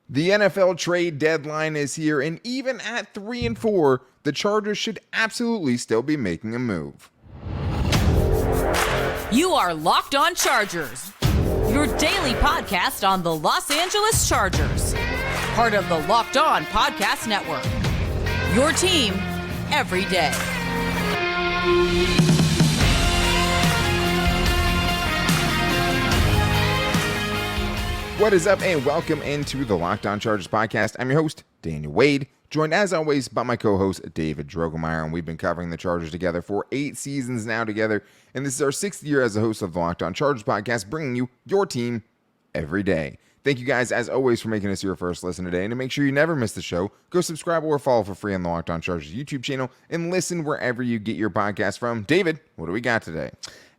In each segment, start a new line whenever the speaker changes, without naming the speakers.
The NFL trade deadline is here, and even at 3-4, the Chargers should absolutely still be making a move.
You are Locked On Chargers, your daily podcast on the Los Angeles Chargers, part of the Locked On Podcast Network. Your team every day.
What is up, and welcome into the Locked On Chargers podcast. I'm your host, Daniel Wade, joined as always by my co-host, David Drogemeyer, and we've been covering the Chargers together for 8 seasons now together, and this is our 6th year as a host of the Locked On Chargers podcast, bringing you your team every day. Thank you guys, as always, for making us your first listen today, and to make sure you never miss the show, go subscribe or follow for free on the Locked On Chargers YouTube channel, and listen wherever you get your podcast from. David, what do we got today?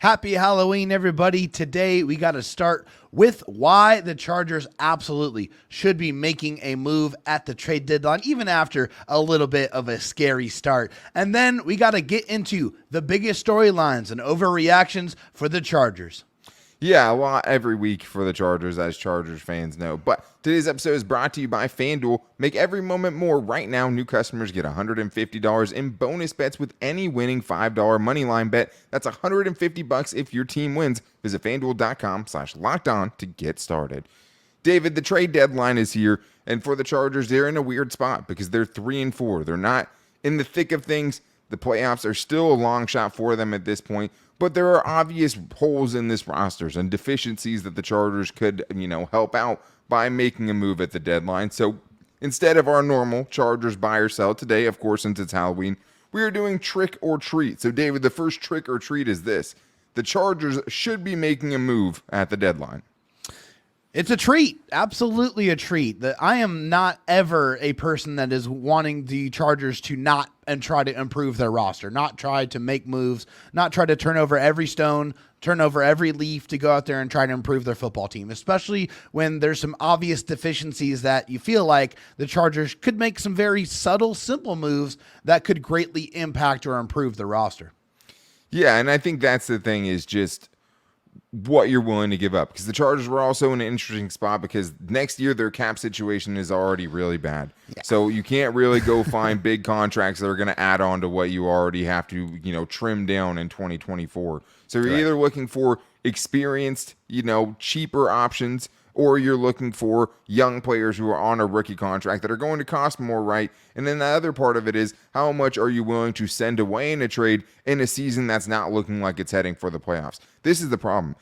Happy Halloween, everybody. Today, we got to start with why the Chargers absolutely should be making a move at the trade deadline, even after a little bit of a scary start. And then we got to get into the biggest storylines and overreactions for the Chargers.
Yeah, a lot every week for the Chargers, as Chargers fans know. But today's episode is brought to you by FanDuel. Make every moment more. Right now, new customers get $150 in bonus bets with any winning $5 moneyline bet. That's $150 if your team wins. Visit FanDuel.com/lockedon to get started. David, the trade deadline is here, and for the Chargers, they're in a weird spot because they're 3-4. They're not in the thick of things. The playoffs are still a long shot for them at this point. But there are obvious holes in this roster and deficiencies that the Chargers could, help out by making a move at the deadline. So instead of our normal Chargers buy or sell today, of course, since it's Halloween, we are doing trick or treat. So David, the first trick or treat is this. The Chargers should be making a move at the deadline.
It's a treat, absolutely a treat. I am not ever a person that is wanting the Chargers to not and try to improve their roster, not try to make moves, not try to turn over every stone, turn over every leaf to go out there and try to improve their football team, especially when there's some obvious deficiencies that you feel like the Chargers could make some very subtle, simple moves that could greatly impact or improve the roster.
Yeah, and I think that's the thing is just what you're willing to give up, because the Chargers were also in an interesting spot because next year their cap situation is already really bad. Yeah. So you can't really go find big contracts that are going to add on to what you already have to, trim down in 2024. So you're either looking for experienced, cheaper options, or you're looking for young players who are on a rookie contract that are going to cost more, right? And then the other part of it is how much are you willing to send away in a trade in a season that's not looking like it's heading for the playoffs? This is the problem.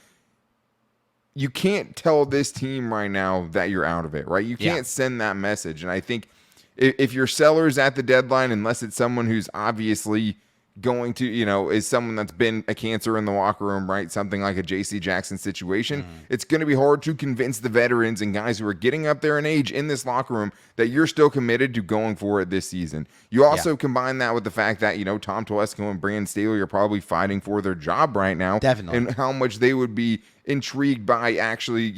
You can't tell this team right now that you're out of it, right? You can't send that message. And I think if your sellers at the deadline, unless it's someone who's obviously going to, is someone that's been a cancer in the locker room, right? Something like a J.C. Jackson situation. It's going to be hard to convince the veterans and guys who are getting up there in age in this locker room that you're still committed to going for it this season. You also combine that with the fact that, Tom Telesco and Brandon Staley are probably fighting for their job right now.
Definitely.
And how much they would be intrigued by actually,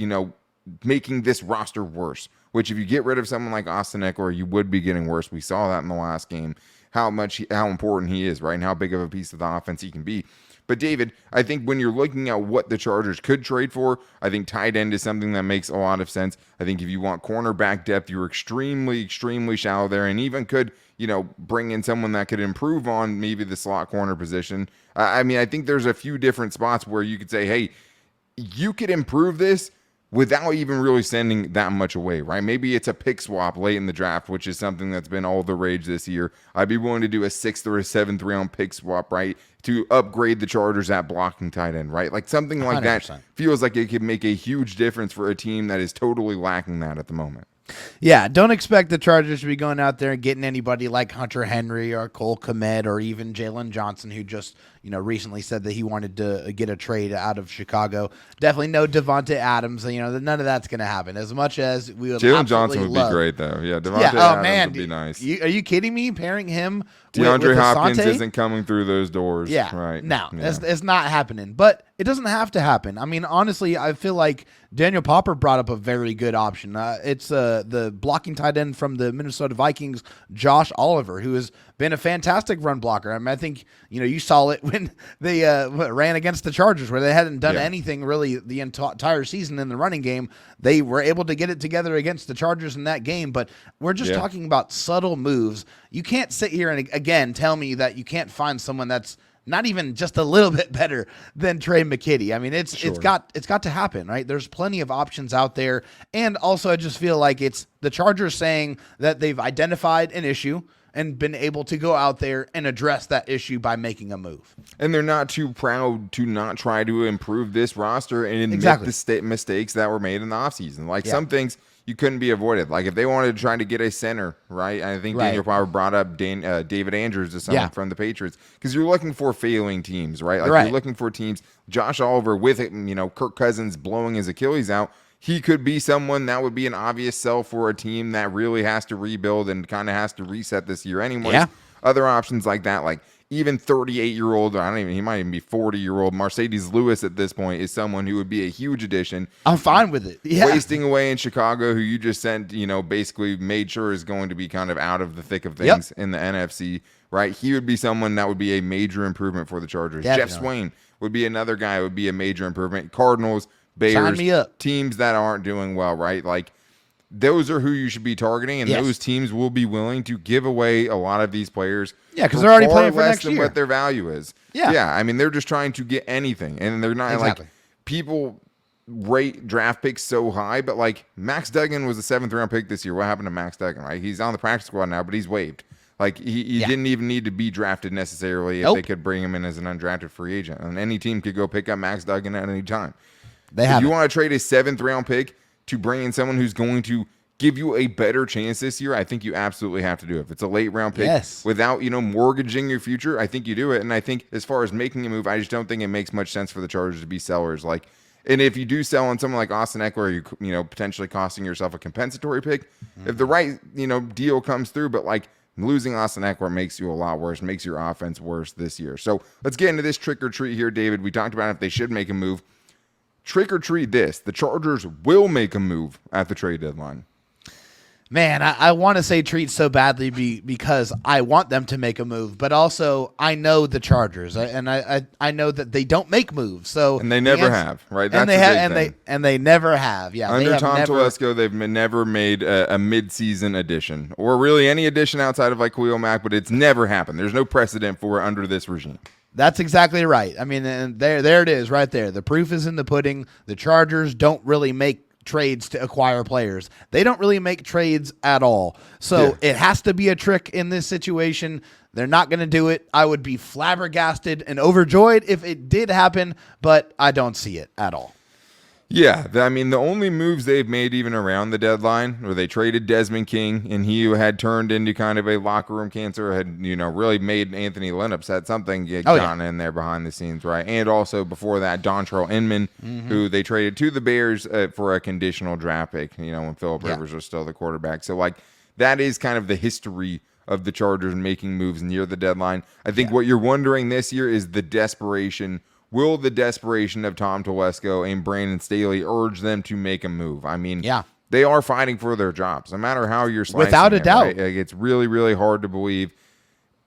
making this roster worse. Which if you get rid of someone like Austin Eckler, you would be getting worse. We saw that in the last game. How important he is, right? And how big of a piece of the offense he can be. But David, I think when you're looking at what the Chargers could trade for, I think tight end is something that makes a lot of sense. I think if you want cornerback depth, you're extremely, extremely shallow there, and even could, bring in someone that could improve on maybe the slot corner position. I think there's a few different spots where you could say, hey, you could improve this without even really sending that much away, right? Maybe it's a pick swap late in the draft, which is something that's been all the rage this year. I'd be willing to do a 6th or a 7th round pick swap, right, to upgrade the Chargers at blocking tight end, right? Like something like 100%. That feels like it could make a huge difference for a team that is totally lacking that at the moment.
Yeah, don't expect the Chargers to be going out there and getting anybody like Hunter Henry or Cole Kmet or even Jalen Johnson, who just, recently said that he wanted to get a trade out of Chicago. Definitely no Devontae Adams. None of that's going to happen. As much as we would
Jalen Johnson would be great, though. Yeah, Devontae Adams would be nice.
Are you kidding me? Pairing him
DeAndre
with
Hopkins
Asante?
Isn't coming through those doors.
Yeah,
right.
No, it's not happening. But it doesn't have to happen. I mean, honestly, I feel like Daniel Popper brought up a very good option. It's the blocking tight end from the Minnesota Vikings, Josh Oliver, who has been a fantastic run blocker. I mean, I think, you saw it when they ran against the Chargers, where they hadn't done anything really the entire season in the running game. They were able to get it together against the Chargers in that game, but we're just talking about subtle moves. You can't sit here and, again, tell me that you can't find someone that's not even just a little bit better than Trey McKitty. I mean, it's got to happen, right? There's plenty of options out there. And also I just feel like it's the Chargers saying that they've identified an issue and been able to go out there and address that issue by making a move.
And they're not too proud to not try to improve this roster and admit the mistakes that were made in the offseason. Like some things you couldn't be avoided. Like if they wanted to try to get a center, right? I think Daniel Power brought up David Andrews as someone from the Patriots, because you're looking for failing teams, right? Like you're looking for teams. Josh Oliver with it, Kirk Cousins blowing his Achilles out. He could be someone that would be an obvious sell for a team that really has to rebuild and kind of has to reset this year anyways. Yeah. Other options like that, like even 38-year-old, he might even be 40-year-old Mercedes Lewis at this point is someone who would be a huge addition.
I'm fine with it. Yeah.
Wasting away in Chicago, who you just sent, basically made sure is going to be kind of out of the thick of things in the NFC, right? He would be someone that would be a major improvement for the Chargers.
Definitely.
Jeff Swain would be another guy who would be a major improvement. Cardinals, Bears,
sign me up.
Teams that aren't doing well, right? Like, those are who you should be targeting, and those teams will be willing to give away a lot of these players.
Yeah, because they're already playing for
less
next
than
year.
What their value is.
Yeah.
I mean, they're just trying to get anything, and they're not like people rate draft picks so high, but like Max Duggan was a 7th round pick this year. What happened to Max Duggan? Right, he's on the practice squad now, but he's waived. Like he didn't even need to be drafted necessarily if they could bring him in as an undrafted free agent, and any team could go pick up Max Duggan at any time. If you want to trade a 7th round pick to bring in someone who's going to give you a better chance this year, I think you absolutely have to do it. If it's a late round pick without, mortgaging your future, I think you do it. And I think as far as making a move, I just don't think it makes much sense for the Chargers to be sellers. Like, and if you do sell on someone like Austin Eckler, you potentially costing yourself a compensatory pick. If the right, deal comes through, but like losing Austin Eckler makes you a lot worse, makes your offense worse this year. So let's get into this trick or treat here, David. We talked about if they should make a move. Trick or treat this. The Chargers will make a move at the trade deadline.
Man, I want to say treat so badly because I want them to make a move, but also I know the Chargers, and I know that they don't make moves. So
and they never have, right?
That's they never have. Yeah,
under Tom Telesco, they've never made a mid-season addition, or really any addition outside of like Khalil Mack, but it's never happened. There's no precedent for it under this regime.
That's exactly right. I mean, and there it is right there. The proof is in the pudding. The Chargers don't really make trades to acquire players. They don't really make trades at all. So it has to be a trick in this situation. They're not going to do it. I would be flabbergasted and overjoyed if it did happen, but I don't see it at all.
Yeah, I mean, the only moves they've made even around the deadline where they traded Desmond King, and he had turned into kind of a locker room cancer, had, really made Anthony Lennox had something gone in there behind the scenes, right? And also before that, Dontrell Inman, who they traded to the Bears for a conditional draft pick, when Phillip Rivers was still the quarterback. So, like, that is kind of the history of the Chargers making moves near the deadline. I think what you're wondering this year is the desperation. Will the desperation of Tom Telesco and Brandon Staley urge them to make a move? I mean, they are fighting for their jobs, no matter how you're slicing
without a doubt.
Right? Like, it's really, really hard to believe,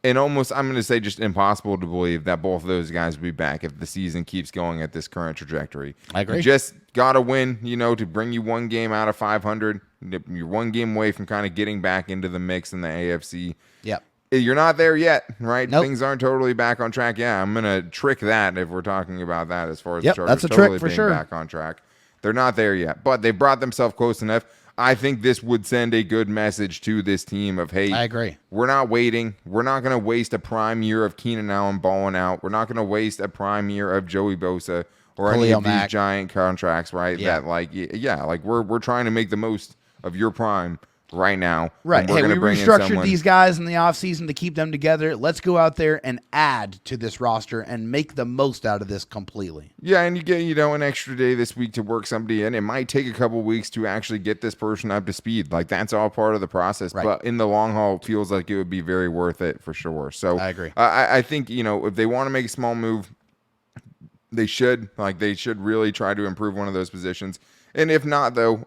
and almost, I'm going to say just impossible to believe that both of those guys will be back if the season keeps going at this current trajectory.
I agree.
You just got to win, to bring you one game out of 500. You're one game away from kind of getting back into the mix in the AFC.
Yep.
You're not there yet, right?
Nope.
Things aren't totally back on track. Yeah, I'm going to trick that if we're talking about that as far as the Chargers
that's a
totally
trick for
being
sure.
back on track. They're not there yet, but they brought themselves close enough. I think this would send a good message to this team of, hey,
I agree.
We're not waiting. We're not going to waste a prime year of Keenan Allen balling out. We're not going to waste a prime year of Joey Bosa or any of these giant contracts, right?
Yeah.
That we're trying to make the most of your prime right now.
Right. Hey, we restructured these guys in the offseason to keep them together. Let's go out there and add to this roster and make the most out of this completely.
Yeah, and you get, an extra day this week to work somebody in. It might take a couple weeks to actually get this person up to speed. Like, that's all part of the process. Right. But in the long haul, it feels like it would be very worth it for sure. So
I agree.
I think, if they want to make a small move, they should really try to improve one of those positions. And if not, though,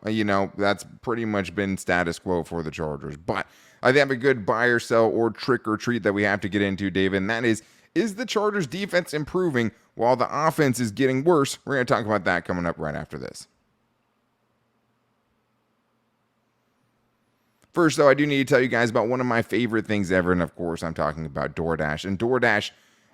that's pretty much been status quo for the Chargers. But I think I have a good buy or sell or trick or treat that we have to get into, David, and that is the Chargers defense improving while the offense is getting worse? We're going to talk about that coming up right after this. First, though, I do need to tell you guys about one of my favorite things ever, and of course, I'm talking about DoorDash. And DoorDash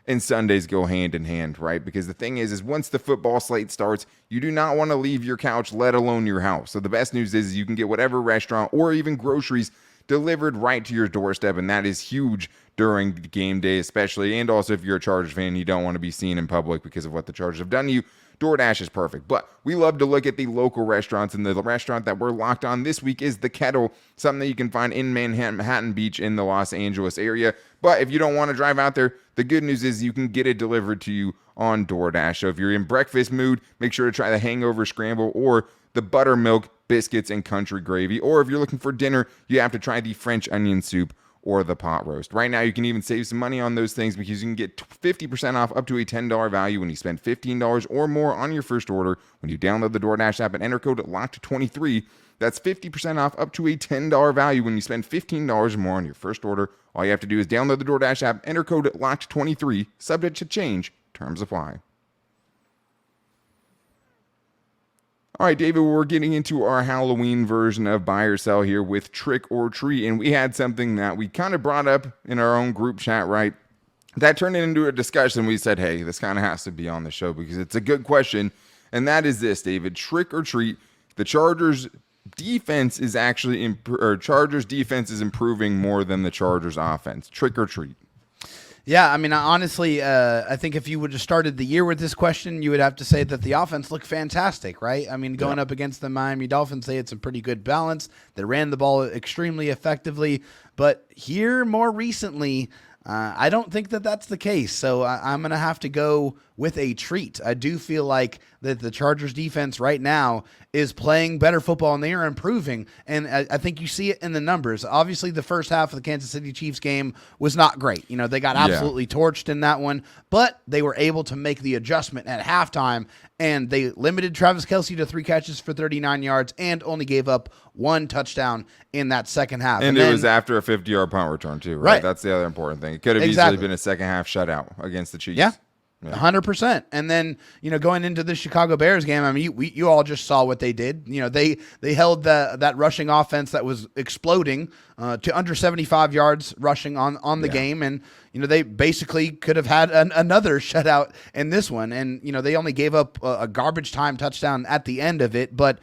and Sundays go hand in hand, right? Because the thing is once the football slate starts, you do not want to leave your couch, let alone your house. So the best news is you can get whatever restaurant or even groceries delivered right to your doorstep, and that is huge during game day especially, and also if you're a Chargers fan and you don't want to be seen in public because of what the Chargers have done to you, DoorDash is perfect. But we love to look at the local restaurants, and the restaurant that we're locked on this week is The Kettle, something that you can find in Manhattan Beach in the Los Angeles area. But if you don't want to drive out there, the good news is you can get it delivered to you on DoorDash. So if you're in breakfast mood, make sure to try the Hangover Scramble or the buttermilk biscuits and country gravy. Or if you're looking for dinner, you have to try the French onion soup or the pot roast. Right now, you can even save some money on those things because you can get 50% off up to a $10 value when you spend $15 or more on your first order when you download the DoorDash app and enter code LOCKED23. That's 50% off up to a $10 value when you spend $15 or more on your first order. All you have to do is download the DoorDash app, enter code LOCKED23, subject to change, terms apply. All right, David, we're getting into our Halloween version of buy or sell here with trick or treat, and we had something that we kind of brought up in our own group chat, right? That turned into a discussion. We said, hey, this kind of has to be on the show because it's a good question, and that is this, David, trick or treat. The Chargers defense is actually Chargers defense is improving more than the Chargers offense. Trick or treat.
Yeah, I mean, honestly, I think if you would have started the year with this question, you would have to say that the offense looked fantastic, right? I mean, going up against the Miami Dolphins, they had some pretty good balance. They ran the ball extremely effectively. But here, more recently, I don't think that that's the case. So I'm going to have to go with a treat. I do feel like that the Chargers defense right now is playing better football and they are improving. And I think you see it in the numbers. Obviously, the first half of the Kansas City Chiefs game was not great. You know, they got absolutely torched in that one, but they were able to make the adjustment at halftime, and they limited Travis Kelce to 3 catches for 39 yards and only gave up 1 touchdown in that second half.
And it was after a 50-yard punt return, too, right? That's the other important thing. It could have easily been a second half shutout against the Chiefs.
Yeah. 100%. And then, going into the Chicago Bears game, I mean, you all just saw what they did. They held that rushing offense that was exploding to under 75 yards rushing on the game. And, they basically could have had another shutout in this one. And, they only gave up a garbage time touchdown at the end of it. But,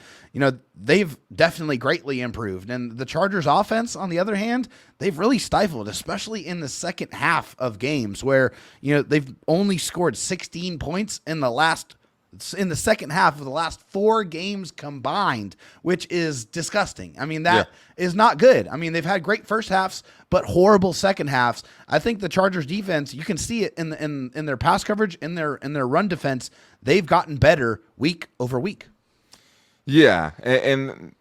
they've definitely greatly improved. And the Chargers offense, on the other hand, they've really stifled, especially in the second half of games where, they've only scored 16 points in the second half of the last 4 games combined, which is disgusting. I mean, that is not good. I mean, they've had great first halves, but horrible second halves. I think the Chargers defense, you can see it in their pass coverage, in their run defense. They've gotten better week over week.
Yeah, and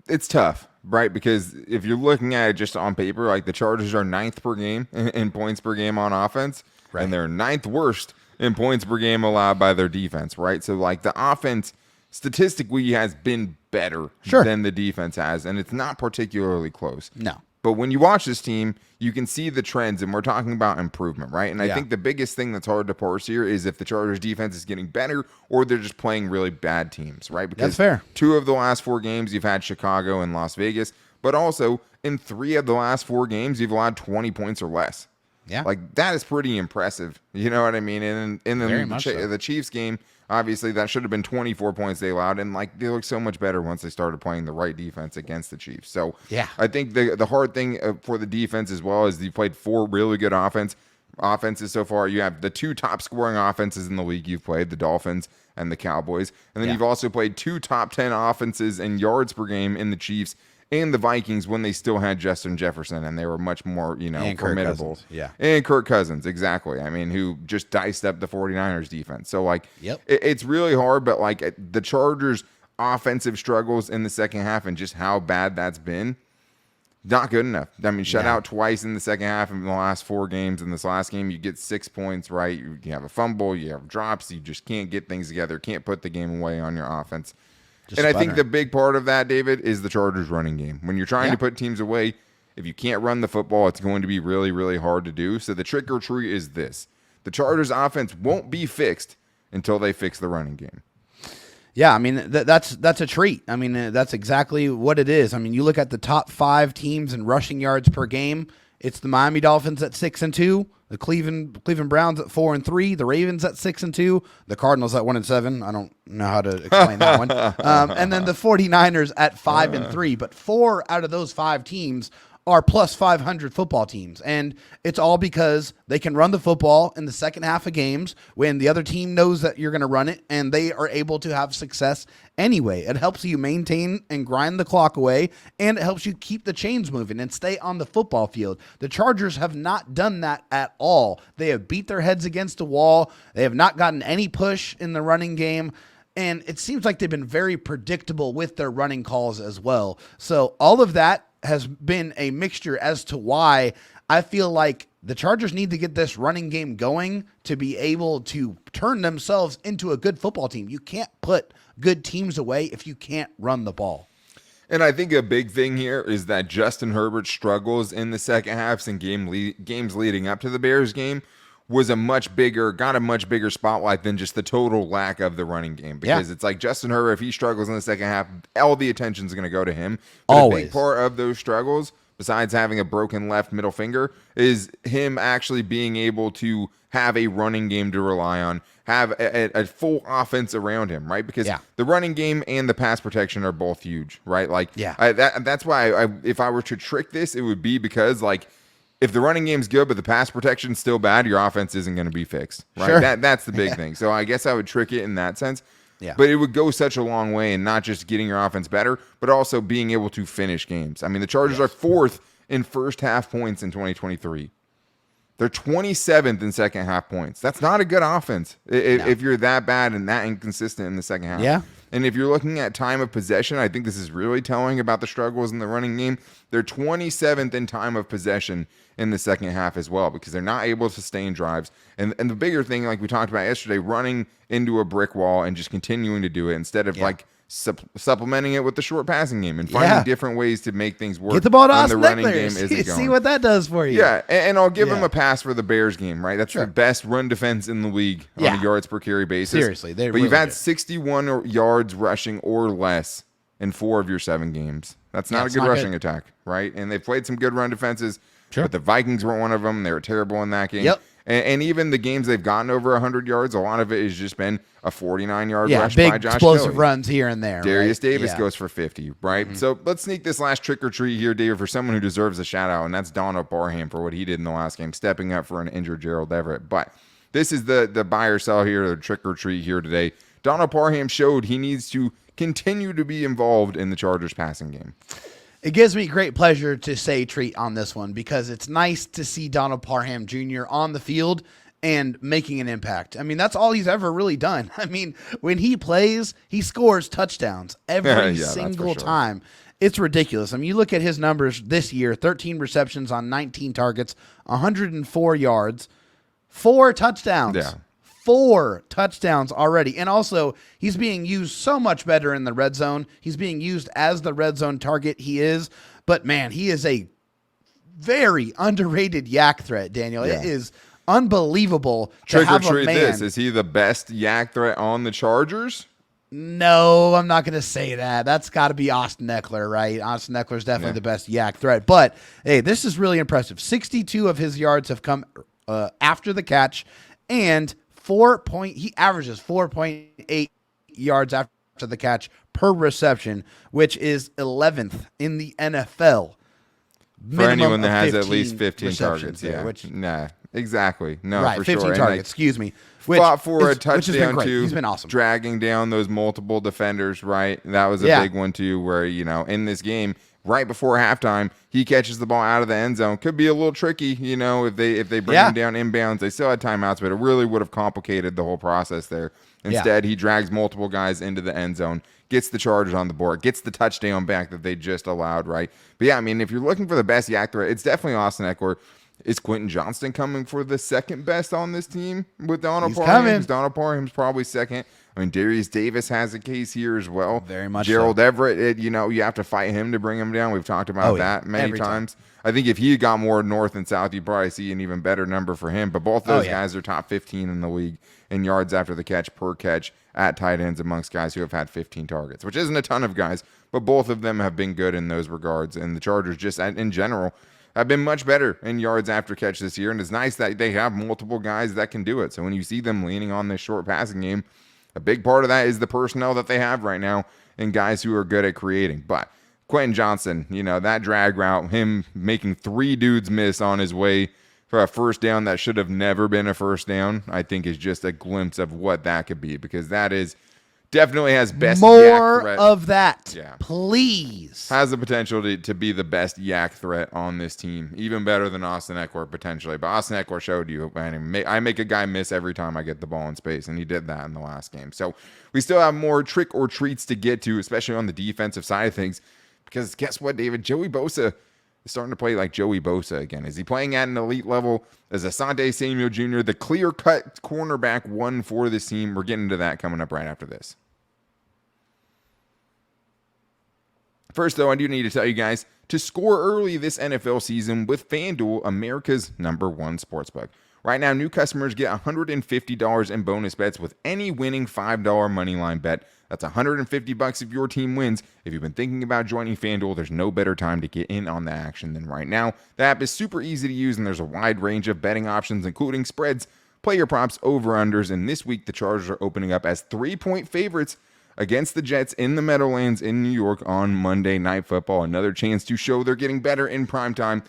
it's tough, right? Because if you're looking at it just on paper, like the Chargers are 9th per game in points per game on offense, and they're 9th worst in points per game allowed by their defense, right? So, like, the offense statistically has been better than the defense has, and it's not particularly close.
No.
But when you watch this team, you can see the trends, and we're talking about improvement, right? And I think the biggest thing that's hard to parse here is if the Chargers defense is getting better or they're just playing really bad teams, right? Because
that's fair.
2 of the last 4 games, you've had Chicago and Las Vegas, but also in 3 of the last 4 games, you've allowed 20 points or less.
Yeah.
Like, that is pretty impressive. You know what I mean? And in the Chiefs game, obviously, that should have been 24 points they allowed. And, like, they look so much better once they started playing the right defense against the Chiefs. So, I think the hard thing for the defense as well is you played 4 really good offenses so far. You have the 2 top scoring offenses in the league you've played, the Dolphins and the Cowboys. And then you've also played 2 top 10 offenses in yards per game in the Chiefs and the Vikings when they still had Justin Jefferson, and they were much more, formidable. And Kirk Cousins, exactly. I mean, who just diced up the 49ers defense. So, like, it's really hard, but, like, the Chargers' offensive struggles in the second half and just how bad that's been, not good enough. I mean, shut out twice in the second half in the last 4 games. In this last game, you get 6 points, right? You have a fumble, you have drops, you just can't get things together, can't put the game away on your offense. And I think the big part of that, David, is the Chargers running game. When you're trying to put teams away, if you can't run the football, it's going to be really, really hard to do. So the trick or treat is this. The Chargers offense won't be fixed until they fix the running game.
Yeah, I mean, that's a treat. I mean, that's exactly what it is. I mean, you look at the top 5 teams in rushing yards per game. It's the Miami Dolphins at 6-2, the Cleveland Browns at 4-3, the Ravens at 6-2, the Cardinals at 1-7. I don't know how to explain that one. And then the 49ers at 5-3. But 4 out of those 5 teams are plus 500 football teams. And it's all because they can run the football in the second half of games when the other team knows that you're going to run it, and they are able to have success anyway. It helps you maintain and grind the clock away, and it helps you keep the chains moving and stay on the football field. The Chargers have not done that at all. They have beat their heads against the wall. They have not gotten any push in the running game. And it seems like they've been very predictable with their running calls as well. So all of that has been a mixture as to why I feel like the Chargers need to get this running game going to be able to turn themselves into a good football team. You can't put good teams away if you can't run the ball.
And I think a big thing here is that Justin Herbert's struggles in the second halves and games leading up to the Bears game was got a much bigger spotlight than just the total lack of the running game. Because it's like Justin Herbert, if he struggles in the second half, all the attention's going to go to him. But
Always.
a big part of those struggles, besides having a broken left middle finger, is him actually being able to have a running game to rely on, have a full offense around him, right? Because the running game and the pass protection are both huge, right? Like, that's why if I were to trick this, it would be because, like, if the running game's good, but the pass protection's still bad, your offense isn't going to be fixed, right?
Sure.
That's the big thing. So I guess I would trick it in that sense.
Yeah.
But it would go such a long way in not just getting your offense better, but also being able to finish games. I mean, the Chargers are 4th in first half points in 2023. They're 27th in second half points. That's not a good offense if you're that bad and that inconsistent in the second half.
Yeah.
And if you're looking at time of possession, I think this is really telling about the struggles in the running game. They're 27th in time of possession in the second half as well, because they're not able to sustain drives. And the bigger thing, like we talked about yesterday, running into a brick wall and just continuing to do it instead of like supplementing it with the short passing game and finding different ways to make things work.
Get the ball to
when
Austin
the running
Eckler.
game isn't going.
See what that does for you.
Yeah, and I'll give him a pass for the Bears game, right? That's the best run defense in the league on a yards per carry basis.
Seriously,
but you've had 61 yards rushing or less in 4 of your 7 games. That's not a good rushing attack, right? And they've played some good run defenses, but the Vikings weren't one of them. They were terrible in that game.
Yep.
And even the games they've gotten over 100 yards, a lot of it has just been a 49-yard rush
big
by Josh
explosive
Kelly.
runs here and there.
Darius Davis goes for 50, right? So let's sneak this last trick or treat here, David, for someone who deserves a shout out, and that's Donald Parham for what he did in the last game, stepping up for an injured Gerald Everett. But this is the buy or sell here, the trick or treat here today. Donald Parham showed he needs to continue to be involved in the Chargers passing game.
It gives me great pleasure to say treat on this one because it's nice to see Donald Parham Jr. on the field and making an impact. I mean, that's all he's ever really done. I mean, when he plays, he scores touchdowns every single time. It's ridiculous. I mean, you look at his numbers this year, 13 receptions on 19 targets, 104 yards, 4 touchdowns.
Yeah.
4 touchdowns already. And also, he's being used so much better in the red zone. He's being used as the red zone target he is. But, man, he is a very underrated yak threat, Daniel.
Yeah.
It is unbelievable to
Trick or
have a
treat
man.
this. Is he the best yak threat on the Chargers?
No, I'm not going to say that. That's got to be Austin Eckler, right? Austin Eckler is definitely the best yak threat. But, hey, this is really impressive. 62 of his yards have come after the catch, and he averages 4.8 yards after the catch per reception, which is 11th in the NFL.
For anyone that has at least 15 targets.
There,
exactly. No,
right,
for
15
sure.
targets, excuse me.
Fought for a touchdown,
which has been great.
too.
He's been awesome.
Dragging down those multiple defenders, right? That was a big one, too, where, in this game, right before halftime, he catches the ball out of the end zone. Could be a little tricky, if they bring him down inbounds. They still had timeouts, but it really would have complicated the whole process there. Instead, he drags multiple guys into the end zone, gets the Chargers on the board, gets the touchdown back that they just allowed, right? But yeah, I mean, if you're looking for the best yak threat, it's definitely Austin Eckler. Is Quentin Johnston coming for the second best on this team with Donald
He's
Parham's?
coming.
Donald Parham's probably second. I mean, Darius Davis has a case here as well.
Very much
Gerald
so.
Everett, you have to fight him to bring him down. We've talked about that many
Every
times. I think if he got more north and south, you'd probably see an even better number for him. But both those guys are top 15 in the league in yards after the catch per catch at tight ends amongst guys who have had 15 targets, which isn't a ton of guys, but both of them have been good in those regards. And the Chargers just in general have been much better in yards after catch this year. And it's nice that they have multiple guys that can do it. So when you see them leaning on this short passing game, a big part of that is the personnel that they have right now and guys who are good at creating. But Quentin Johnston, that drag route, him making 3 dudes miss on his way for a first down that should have never been a first down, I think is just a glimpse of what that could be, because that is definitely has best
More
yak threat.
of that,
Yeah.
please.
Has the potential to be the best yak threat on this team, even better than Austin Eckler potentially. But Austin Eckler showed you, I make a guy miss every time I get the ball in space, and he did that in the last game. So we still have more trick or treats to get to, especially on the defensive side of things, because guess what, David? Joey Bosa is starting to play like Joey Bosa again. Is he playing at an elite level? Is Asante Samuel Jr. the clear-cut cornerback one for this team? We're getting to that coming up right after this. First, though, I do need to tell you guys to score early this NFL season with FanDuel, America's #1 sportsbook. Right now, new customers get $150 in bonus bets with any winning $5 moneyline bet. That's $150 if your team wins. If you've been thinking about joining FanDuel, there's no better time to get in on the action than right now. The app is super easy to use, and there's a wide range of betting options, including spreads, player props, over-unders, and this week the Chargers are opening up as 3-point favorites against the Jets in the Meadowlands in New York on Monday Night Football. Another chance to show they're getting better in primetime.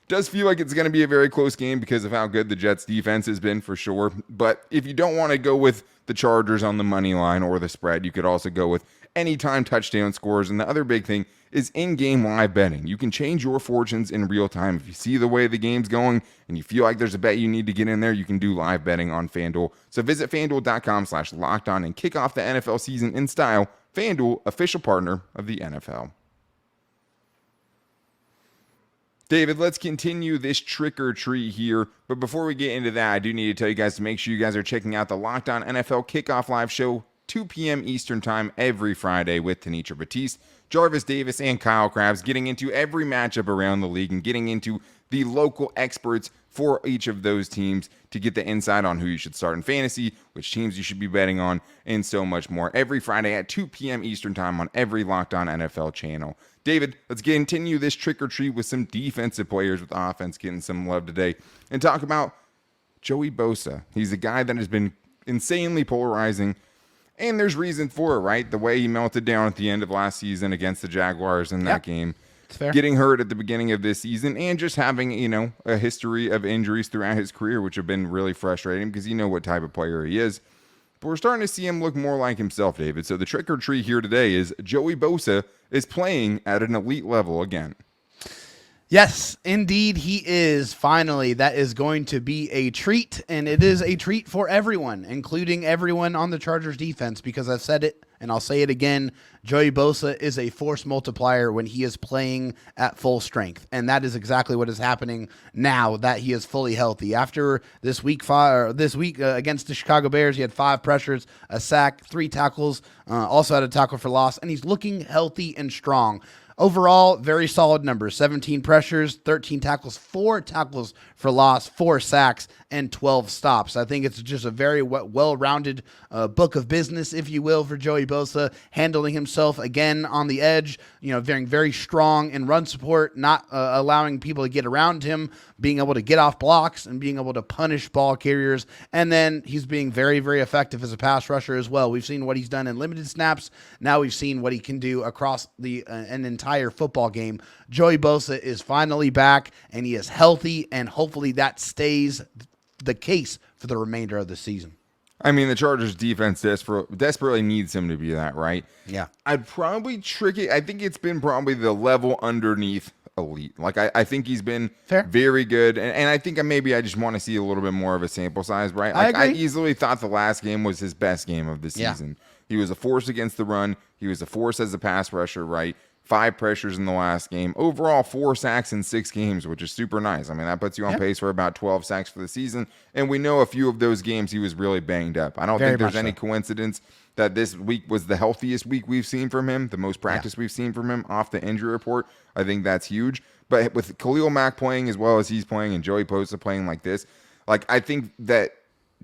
Does feel like it's going to be a very close game because of how good the Jets defense has been for sure. But if you don't want to go with the Chargers on the money line or the spread, you could also go with anytime touchdown scores. And the other big thing is in-game live betting. You can change your fortunes in real time. If you see the way the game's going and you feel like there's a bet you need to get in there, you can do live betting on FanDuel. So visit FanDuel.com/lockedon and kick off the NFL season in style. FanDuel, official partner of the NFL. David, let's continue this trick or treat here. But before we get into that, I do need to tell you guys to make sure you guys are checking out the Locked On NFL Kickoff Live Show, 2 p.m. Eastern Time every Friday with Tanisha Batiste, Jarvis Davis, and Kyle Krabs, getting into every matchup around the league and getting into the local experts for each of those teams to get the insight on who you should start in fantasy, which teams you should be betting on, and so much more. Every Friday at 2 p.m. Eastern Time on every Locked On NFL channel. David, let's continue this trick or treat with some defensive players with offense getting some love today and talk about Joey Bosa. He's a guy that has been insanely polarizing, and there's reason for it, right? The way he melted down at the end of last season against the Jaguars in that game.
It's fair.
Getting hurt at the beginning of this season and just having, a history of injuries throughout his career, which have been really frustrating because you know what type of player he is. But we're starting to see him look more like himself, David. So the trick or treat here today is Joey Bosa is playing at an elite level again.
Yes, indeed he is. Finally, that is going to be a treat, and it is a treat for everyone, including everyone on the Chargers defense, because I've said it, and I'll say it again, Joey Bosa is a force multiplier when he is playing at full strength, and that is exactly what is happening now that he is fully healthy. After this week against the Chicago Bears, he had 5 pressures, a sack, 3 tackles, also had a tackle for loss, and he's looking healthy and strong. Overall, very solid numbers. 17 pressures, 13 tackles, 4 tackles for loss, 4 sacks, and 12 stops. I think it's just a very well-rounded book of business, if you will, for Joey Bosa, handling himself again on the edge, very, very strong in run support, not allowing people to get around him, being able to get off blocks and being able to punish ball carriers. And then he's being very, very effective as a pass rusher as well. We've seen what he's done in limited snaps. Now we've seen what he can do across an entire football game. Joey Bosa is finally back, and he is healthy, and hopefully that stays the case for the remainder of the season.
I mean, the Chargers defense desperately needs him to be that, right?
Yeah.
I'd probably trick it. I think it's been probably the level underneath elite. Like, I think he's been very good. And I think maybe I just want to see a little bit more of a sample size, right? Like, I easily thought the last game was his best game of the season. He was a force against the run. He was a force as a pass rusher, right? 5 pressures in the last game. Overall, 4 sacks in 6 games, which is super nice. I mean, that puts you on pace for about 12 sacks for the season. And we know a few of those games he was really banged up. I don't think there's any coincidence that this week was the healthiest week we've seen from him, the most practice we've seen from him off the injury report. I think that's huge. But with Khalil Mack playing as well as he's playing and Joey Bosa playing like this, like I think that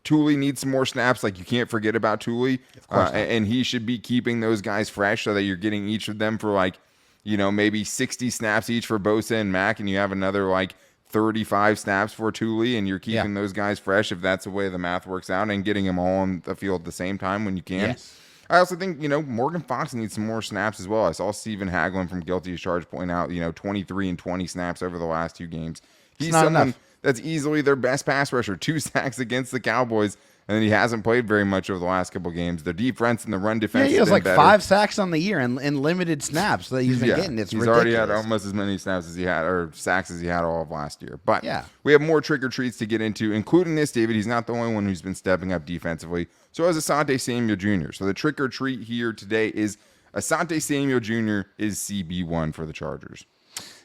Thule needs some more snaps. Like, you can't forget about Thule. And he should be keeping those guys fresh so that you're getting each of them for like, you know, maybe 60 snaps each for Bosa and Mack, and you have another like 35 snaps for Thule, and you're keeping those guys fresh if that's the way the math works out, and getting them all on the field at the same time when you can.
Yes.
I also think, you know, Morgan Fox needs some more snaps as well. I saw Stephen Hagelin from Guilty as Charged point out, you know, 23 and 20 snaps over the last 2 games. He's someone that's easily their best pass rusher, 2 sacks against the Cowboys, and then he hasn't played very much over the last couple games. The defense and the run defense.
Yeah, he has like better. 5 sacks on the year in limited snaps that he's been getting. It's ridiculous.
Already had almost as many snaps as he had, or sacks as he had all of last year. But we have more trick or treats to get into, including this, David. He's not the only one who's been stepping up defensively. So is Asante Samuel Jr. So the trick or treat here today is Asante Samuel Jr. is CB1 for the Chargers.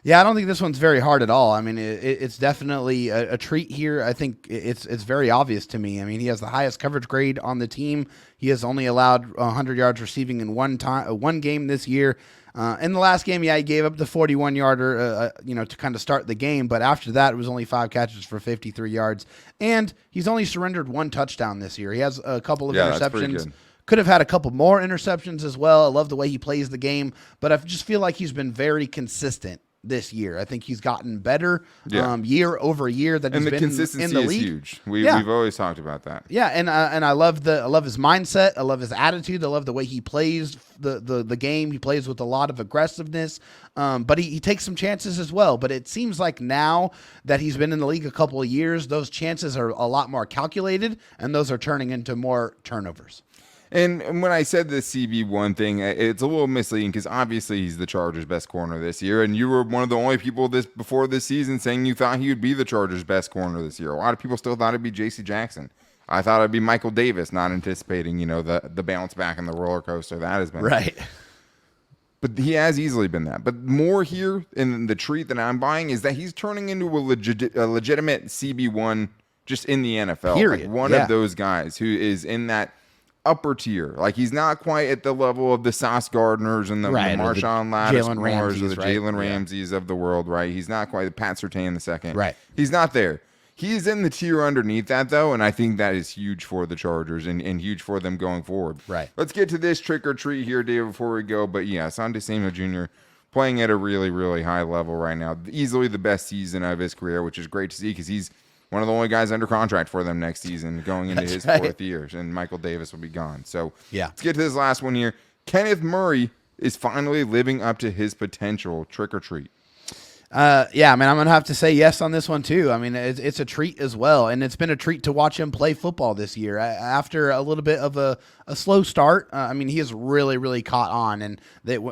Yeah, I don't think this one's very hard at all. I mean, it's definitely a treat here. I think it's very obvious to me. I mean, he has the highest coverage grade on the team. He has only allowed 100 yards receiving in one game this year. In the last game, he gave up the 41-yarder, to kind of start the game. But after that, it was only 5 catches for 53 yards. And he's only surrendered 1 touchdown this year. He has a couple of interceptions. That's pretty good. Could have had a couple more interceptions as well. I love the way he plays the game. But I just feel like he's been very consistent this year. I think he's gotten better year over year that he's been in the league. And the consistency is
huge. We've always talked about that.
Yeah, and I love his mindset. I love his attitude. I love the way he plays the game. He plays with a lot of aggressiveness, but he takes some chances as well. But it seems like now that he's been in the league a couple of years, those chances are a lot more calculated, and those are turning into more turnovers.
And when I said the CB1 thing, it's a little misleading because obviously he's the Chargers' best corner this year, and you were one of the only people before this season saying you thought he would be the Chargers' best corner this year. A lot of people still thought it'd be J.C. Jackson. I thought it'd be Michael Davis, not anticipating, the bounce back in the roller coaster that has been.
Right.
But he has easily been that. But more here in the treat that I'm buying is that he's turning into a legitimate CB1 just in the NFL.
Period.
Like one of those guys who is in that upper tier. Like, he's not quite at the level of the Sauce Gardners and the Marshawn Lattimores or the Jalen Ramseys of the world, right? He's not quite the Pat Surtain II.
Right.
He's not there. He's in the tier underneath that, though, and I think that is huge for the Chargers and huge for them going forward.
Right.
Let's get to this trick or treat here, Dave, before we go. But yeah, Asante Samuel Jr. playing at a really, really high level right now. Easily the best season of his career, which is great to see because he's one of the only guys under contract for them next season going into his 4th year, and Michael Davis will be gone. So let's get to this last one here. Kenneth Murray is finally living up to his potential. Trick or treat.
I'm going to have to say yes on this one, too. I mean, it's a treat as well, and it's been a treat to watch him play football this year. After a little bit of a slow start, he has really, really caught on, and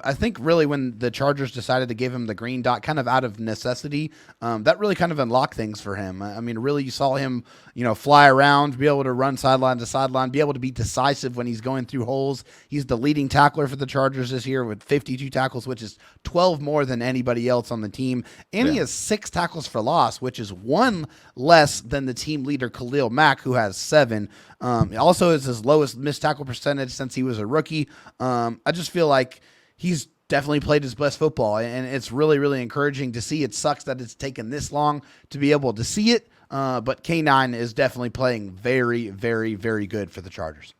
I think really when the Chargers decided to give him the green dot kind of out of necessity, that really kind of unlocked things for him. Really you saw him, fly around, be able to run sideline to sideline, be able to be decisive when he's going through holes. He's the leading tackler for the Chargers this year with 52 tackles, which is 12 more than anybody else on the team. And he has 6 tackles for loss, which is 1 less than the team leader, Khalil Mack, who has 7. Also is his lowest missed tackle percentage since he was a rookie. I just feel like he's definitely played his best football, and it's really, really encouraging to see. It sucks that it's taken this long to be able to see it, but K9 is definitely playing very, very, very good for the Chargers.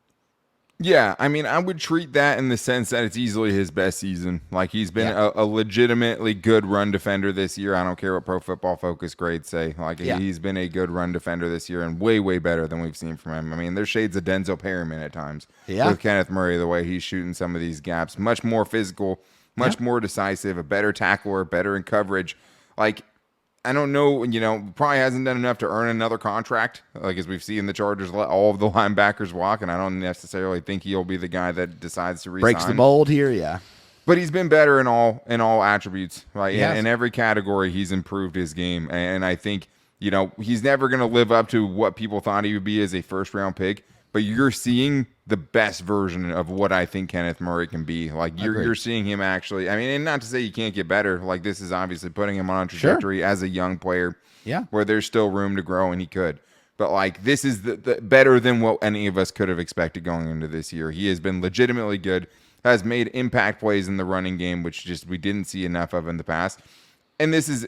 Yeah, I would treat that in the sense that it's easily his best season. Like, he's been a legitimately good run defender this year. I don't care what Pro Football Focus grades say. Like, he's been a good run defender this year and way, way better than we've seen from him. There's shades of Denzel Perryman at times with Kenneth Murray, the way he's shooting some of these gaps. Much more physical, much more decisive, a better tackler, better in coverage. Like, I don't know, probably hasn't done enough to earn another contract. Like, as we've seen the Chargers let all of the linebackers walk, and I don't necessarily think he'll be the guy that decides to resign.
Breaks the mold here,
But he's been better in all attributes, right? In every category, he's improved his game, and I think he's never going to live up to what people thought he would be as a first-round pick. but you're seeing the best version of what I think Kenneth Murray can be. Like you're seeing him actually. I mean, and not to say you can't get better. Like this is obviously putting him on a trajectory as a young player.
Yeah.
Where there's still room to grow, and he could. But like this is the better than what any of us could have expected going into this year. He has been legitimately good. Has made impact plays in the running game, which just we didn't see enough of in the past. And this is,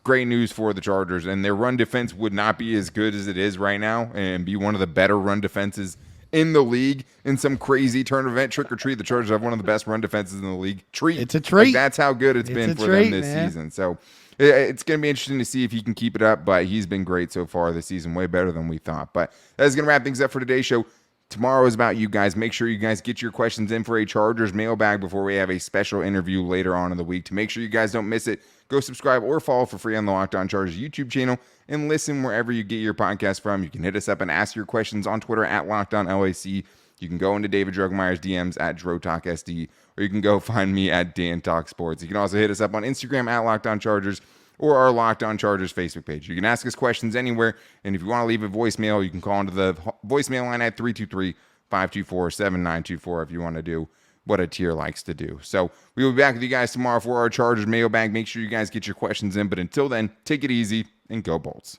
great news for the Chargers. And their run defense would not be as good as it is right now and be one of the better run defenses in the league. In some crazy turn event, trick or treat, the Chargers have one of the best run defenses in the league.
It's a treat.
Like, that's how good it's been for them this season. So it's going to be interesting to see if he can keep it up. But he's been great so far this season, way better than we thought. But that's going to wrap things up for today's show. Tomorrow is about you guys. Make sure you guys get your questions in for a Chargers mailbag before we have a special interview later on in the week. To make sure you guys don't miss it, go subscribe or follow for free on the Locked On Chargers YouTube channel and listen wherever you get your podcast from. You can hit us up and ask your questions on Twitter at LockedOnLAC. You can go into David Drugmeyer's DMs at DroTalkSD, or you can go find me at Dan Talk Sports. You can also hit us up on Instagram at Locked On Chargers or our Locked On Chargers Facebook page. You can ask us questions anywhere, and if you want to leave a voicemail, you can call into the voicemail line at 323-524-7924 if you want to do what a tier likes to do. So we will be back with you guys tomorrow for our Chargers mailbag. Make sure you guys get your questions in, but until then, take it easy and go Bolts.